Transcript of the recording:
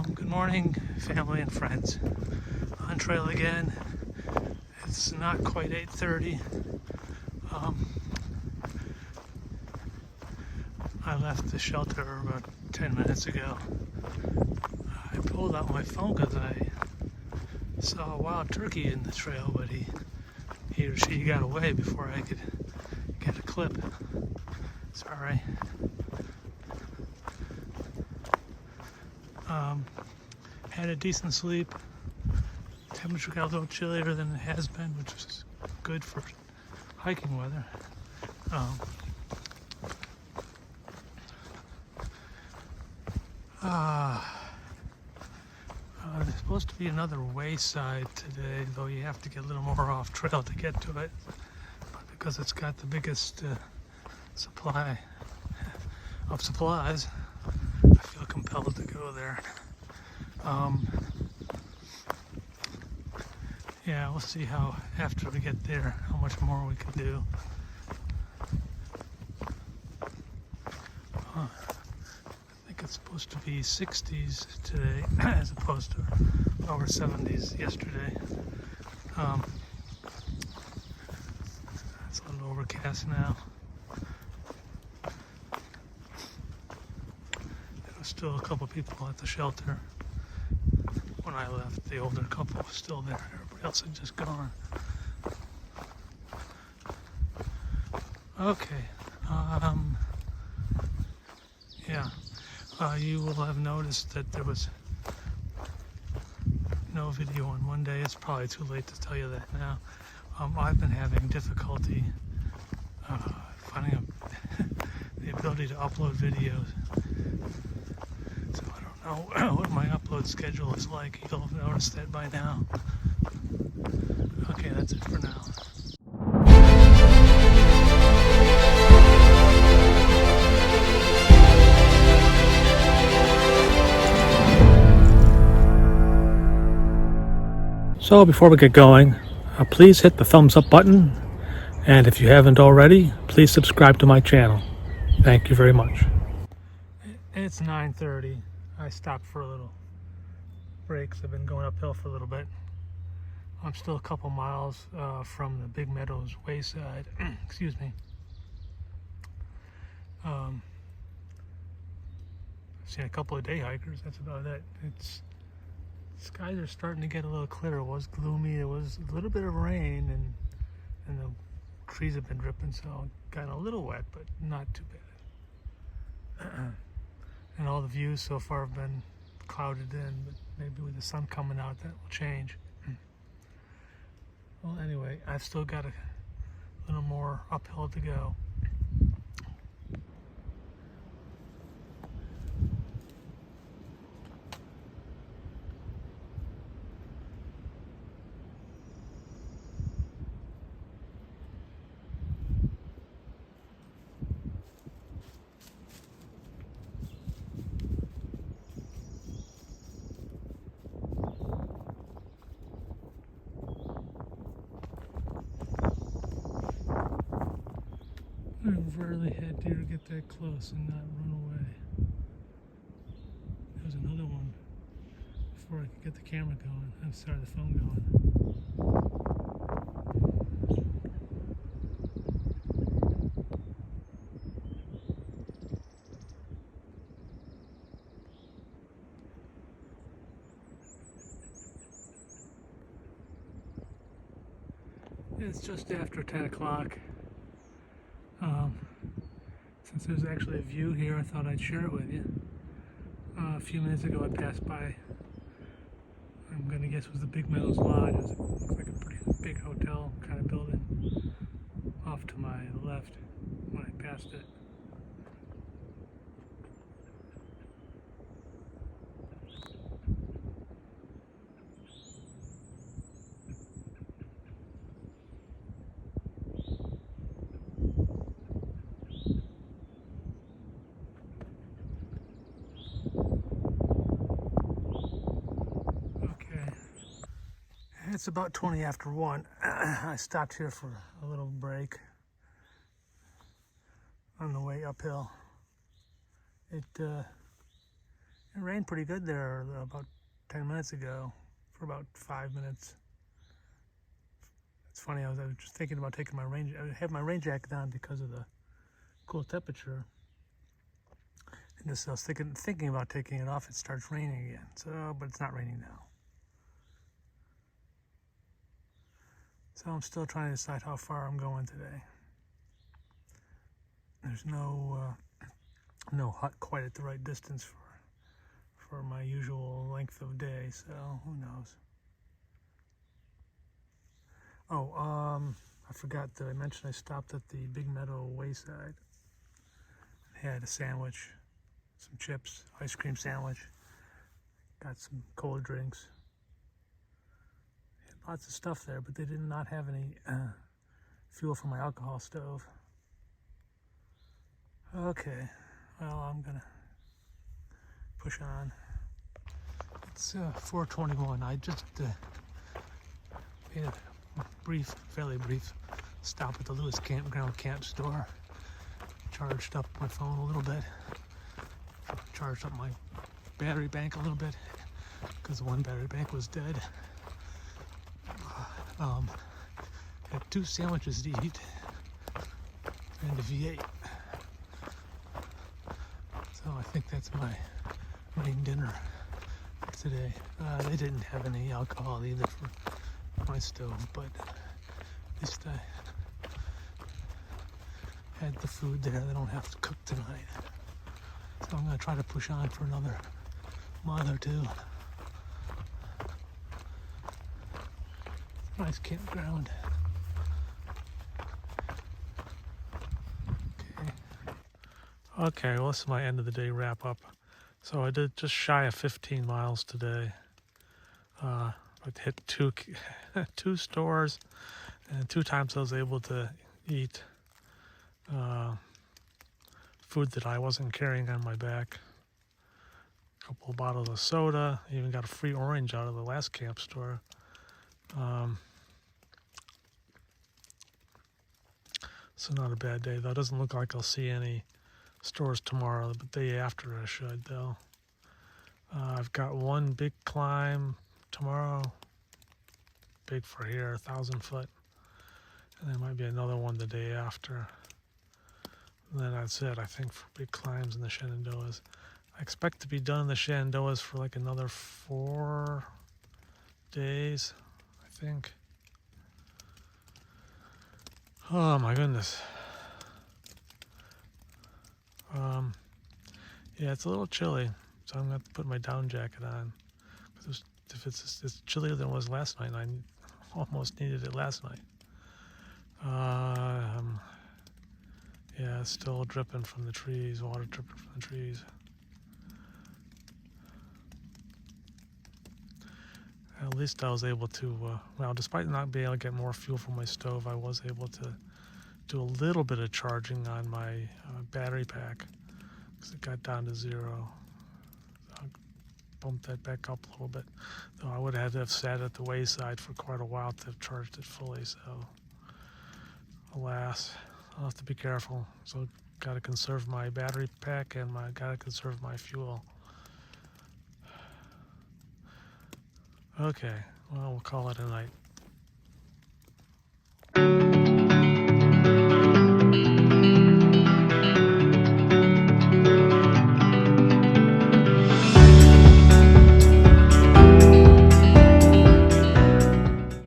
Good morning, family and friends. On trail again. It's not quite 8:30. I left the shelter about 10 minutes ago. I pulled out my phone because I saw a wild turkey in the trail, but he or she got away before I could get a clip. Sorry. Had a decent sleep. Temperature got a little chillier than it has been, which is good for hiking weather. There's supposed to be another wayside today, though you have to get a little more off trail to get to it. But because it's got the biggest supply of supplies, I feel compelled to go there. Yeah, we'll see how, after we get there, how much more we can do. I think it's supposed to be 60s today, as opposed to over 70s yesterday. It's a little overcast now. There was still a couple people at the shelter. When I left, the older couple was still there. Everybody else had just gone. Okay. You will have noticed that there was no video on Monday. It's probably too late to tell you that now. I've been having difficulty finding the ability to upload videos. So I don't know what my upload schedule is like. You'll have noticed that by now. Okay, that's it for now. So before we get going, please hit the thumbs up button, and if you haven't already, please subscribe to my channel. Thank you very much. It's 9:30. I stopped for a little breaks. I've been going uphill for a little bit. I'm still a couple miles from the Big Meadows wayside. Excuse me. I've seen a couple of day hikers. That's about it. Skies are starting to get a little clearer. It was gloomy. There was a little bit of rain, and the trees have been dripping, so it got a little wet, but not too bad. And all the views so far have been clouded in, but maybe with the sun coming out, that will change. Well, anyway, I've still got a little more uphill to go. I rarely had deer get that close and not run away. There was another one before I could get the camera going. I'm sorry, the phone going. It's just after 10 o'clock. Since there's actually a view here, I thought I'd share it with you. A few minutes ago I passed by, I'm going to guess it was the Big Meadows Lodge. It looks like a pretty big hotel kind of building off to my left when I passed it. It's about 20 after 1. I stopped here for a little break on the way uphill. It rained pretty good there about 10 minutes ago for about 5 minutes. It's funny, I was just thinking about taking my rain. I have my rain jacket on because of the cool temperature. And just I was thinking about taking it off. It starts raining again. So, but it's not raining now. So I'm still trying to decide how far I'm going today. There's no hut quite at the right distance for my usual length of day. So who knows? Oh, I forgot that I mentioned I stopped at the Big Meadow Wayside. I had a sandwich, some chips, ice cream sandwich, got some cold drinks. Had lots of stuff there, but they did not have any fuel for my alcohol stove. Okay, well, I'm gonna push on. It's 4:21. I just made a fairly brief stop at the Lewis Campground camp store. Charged up my phone a little bit. Charged up my battery bank a little bit because one battery bank was dead. Had 2 sandwiches to eat and a V8. So I think that's my main dinner for today. They didn't have any alcohol either for my stove, but at least I had the food there. They don't have to cook tonight. So I'm going to try to push on for another mile or two. Nice campground. Okay, well, this is my end of the day wrap up. So I did just shy of 15 miles today. I hit two stores, and 2 times I was able to eat food that I wasn't carrying on my back. A couple of bottles of soda. Even got a free orange out of the last camp store. So not a bad day, though. It doesn't look like I'll see any stores tomorrow, but the day after I should, though. I've got one big climb tomorrow. Big for here, 1,000 foot. And there might be another one the day after. And then that's it, I think, for big climbs in the Shenandoahs. I expect to be done in the Shenandoahs for like another 4 days, I think. Oh my goodness. Yeah, it's a little chilly, so I'm going to have to put my down jacket on. If it's chillier than it was last night, I almost needed it last night. Yeah, it's still dripping from the trees, water dripping from the trees. At least I was able to, well, despite not being able to get more fuel from my stove, I was able to do a little bit of charging on my battery pack because it got down to 0. So I bumped that back up a little bit. Though I would have had to have sat at the wayside for quite a while to have charged it fully, so alas, I'll have to be careful. So got to conserve my battery pack and got to conserve my fuel. Okay, well, we'll call it a night.